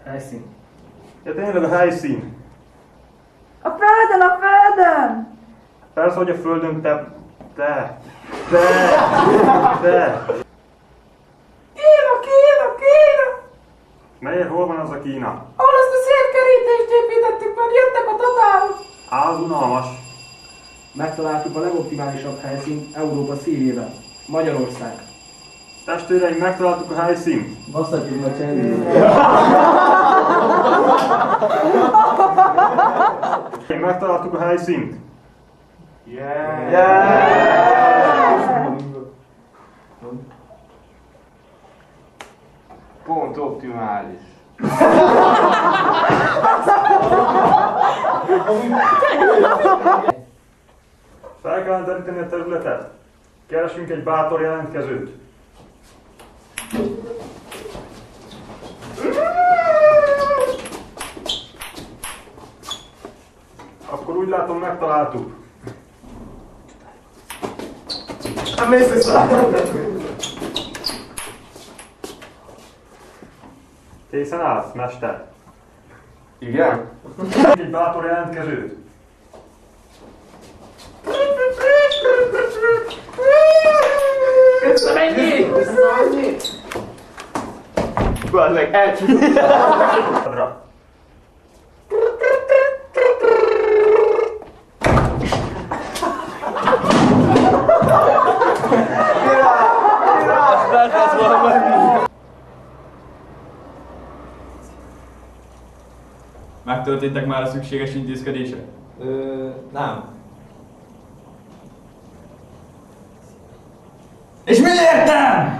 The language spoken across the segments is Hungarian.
Helyszín. Ja tényleg a helyszín. A földön, a földön! Persze, hogy a földön te. Kína! Melyért, hol van az a Kína? Ahol azt a szép kerítést építettük, mert jöttek a tatárok! Unalmas. Megtaláltuk a legoptimálisabb helyszínt Európa szívében. Magyarország. Testvéreim, megtaláltuk a helyszínt. Basszatjuk a csendben. Megtaláltuk a helyszínt. Pont optimális. Fel kellene deríteni a területet. Keresünk egy bátor jelentkezőt. Akkor úgy látom, megtaláltuk. Készen állsz, mester? Igen? Egy bátor jelentkezőt. Köszönöm ennyi! Bazd meg, elcsúszott! Megtörténtek már a szükséges intézkedések? Nem. És miért nem?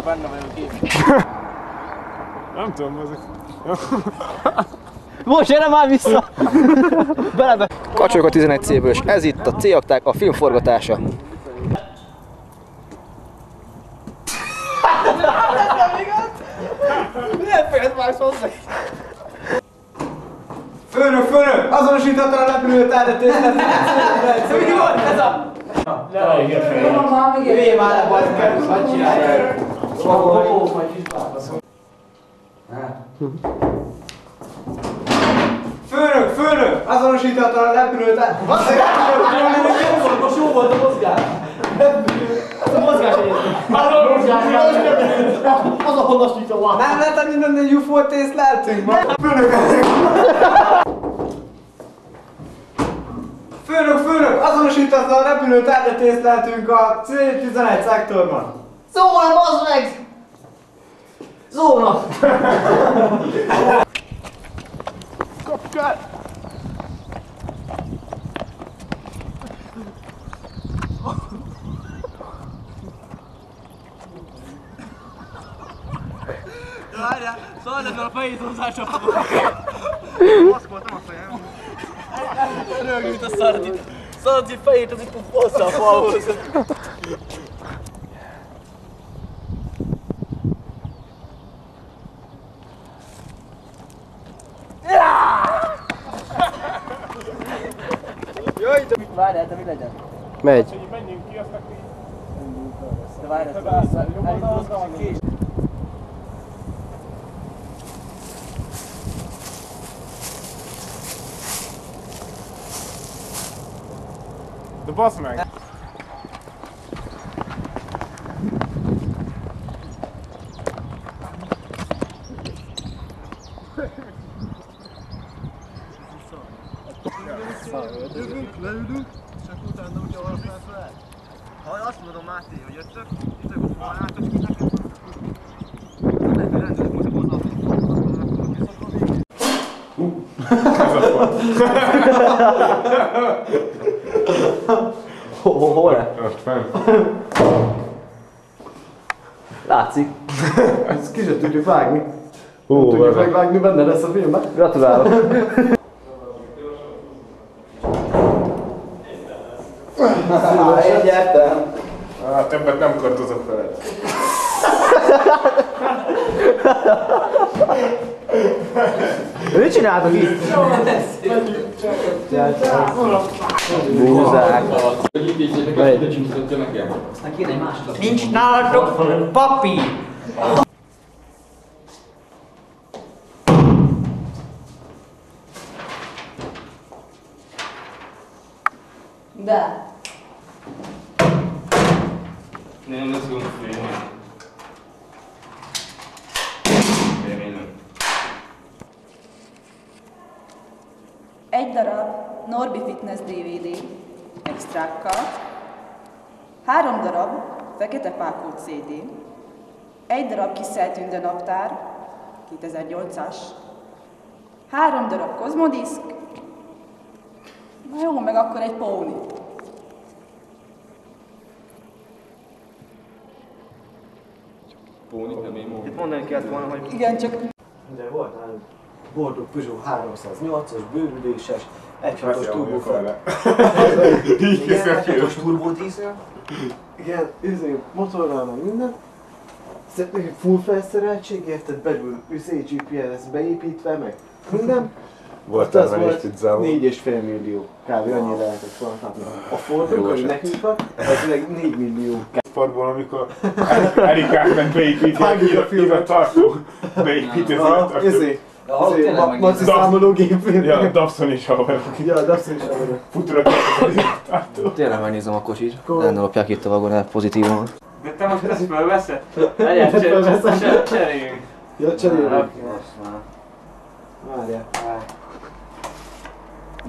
Benne vagyok én. Nem tudom, ezek. Most gyere már vissza! Belebe! Kacsorok a 11C-ből, és ez itt a C-akták, a filmforgatása. Milyen pénzt vágsz hozzá? Főnök! Azonosítottan a repülőt elretészetlen! Mi volt ez a... Jöjjél már le, bazd meg! Hadd csinálják! Főnök! Azonosítottan a repülőt elretészetlen! Most jó volt a mozgás! Ez a mozgás egyébként! Az a honlasító van! Nem lehet, hogy minden egy UFO-t észleltünk ma! Főnök! Azonosítottan a repülőt észleltünk a C11 szektorban! Szóval, bazd meg! Zóna! Várjál, szalad a fejét hozzácsapom. Maszkoltam a fejem. Rögj, mint a szardit. Szardit fejét, az itt hozzá a falhoz. Jaj, de mit várjál, de mi legyen? Megy. Menjünk ki, aztán ki. De várjál, kés. De bassz meg! Leülünk, és akkor utána ugye arra fel. Ha azt mondom, Máté, hogy jöttök, és te most haláltok, és nekem nem rendőrök, most hozzá Hol-e? Látszik. Ezt ki sem tudjuk vágni. Tudjuk megvágni, benne lesz a filmben. Gratulálok. Én gyertem. soha többet nem költözök veled. Mit csináltok itt? Búzák. Nincs nálatok papír! De. Nem lesz gond félni. Remélem. Egy darab Norbi Fitness DVD extrákkal, 3 darab Fekete Pákó CD, 1 darab Kissel Tünde naptár, 2008-as, 3 darab Kozmodisk, na jó, meg akkor egy póni. Pónik, nem én módon. Itt mondani kellett volna, hogy... Igen, csak Ugye volt nálunk boldog Peugeot 308-as, bővüléses, 1.6-os turbófel. Igen, 1.6-os turbodízel. Igen, motorral meg minden. Full felszereltség, érted, belül GPS beépítve, meg minden. Volt az elmenés volt pizzából. 4,5 millió kb. Annyira lehetett volna kapni. A Fordok, ami nekünk van, az meg 4 millió. Sportból, amikor Erikák meg beépíti, a tartó beépíti az élettartó. Maci számológépén. Ja, Dabson is haverok. Ja, Dabson is haverok. Futura az élettartó. Tényleg megnézem a kocsit. Lenne lopják itt a vagonát pozitívon. De te most ezt felveszed? Legyen, cseréljünk. Ja, cserélünk. Várjál.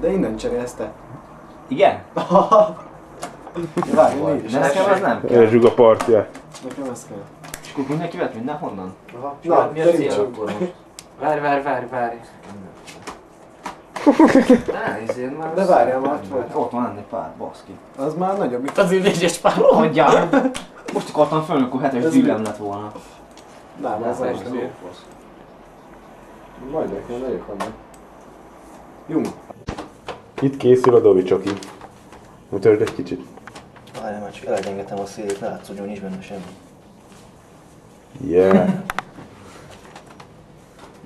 De innen cserélzte. Igen? Várj, négy. De nekem az nem kell. Zsuga partja. Nekem ez kell. És akkor mindenki vett mindenhonnan? Na, Mi a szerint cél csak. akkor most? Várj. Nézzél már. De várjál már, ott Ott van ennél pár, baszki. az már nagyobb, mint Az üléses pár. Hagyjál! Most akartam föl, akkor 7-es dillem lett volna. nem, ez az nem. Majd nekem nagyobb vannak. Jó. Itt készül a Dovi csoki. Mutasd egy kicsit. Várjál már, csak elengedtem a szélét, ne látszódjon, nincs benne semmi. Yeah.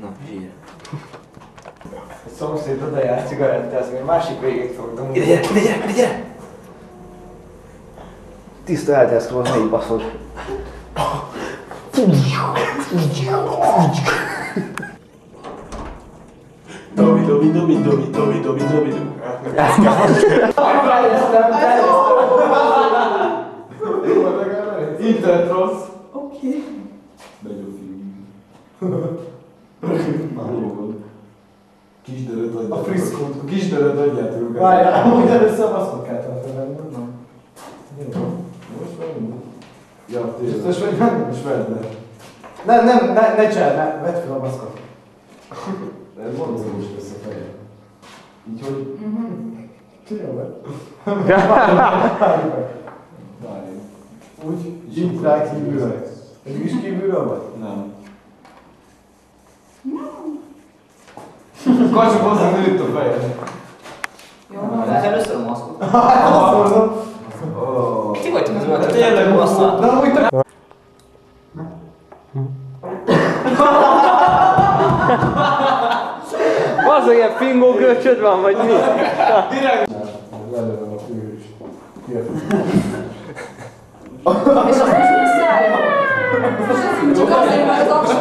Na, zsír. A szomszéd oda jár cigarettázni, a másik végét fogdom. Ide gyere! Tiszta elteszkról, ne így baszod. Dobi. Internet rossz. A friszkót, kisdöröt adjátok. Várjál, amúgy először a baszkot kell felvenni, nem? Most már minden. Ja, tényleg. Biztos, hogy nem is vedd le. Ne csinálj, vedd fel a baszkot. Ez mozgós lesz a feje. Így, hogy... Tudja meg. Várj. Úgy, így rá kívülre. Egy is kívülre vagy? Nem. Akkor csak hozzá nőtt a fejed. jó. Ez először a maszkot. Azt mondom. Ti vagytok az öletek, tényleg basszat. Na, úgy te... Az ilyen pingó görcsöd van, vagy mi? Lelőlem a főhős. És azt most visszaállja. Csak azért, mert az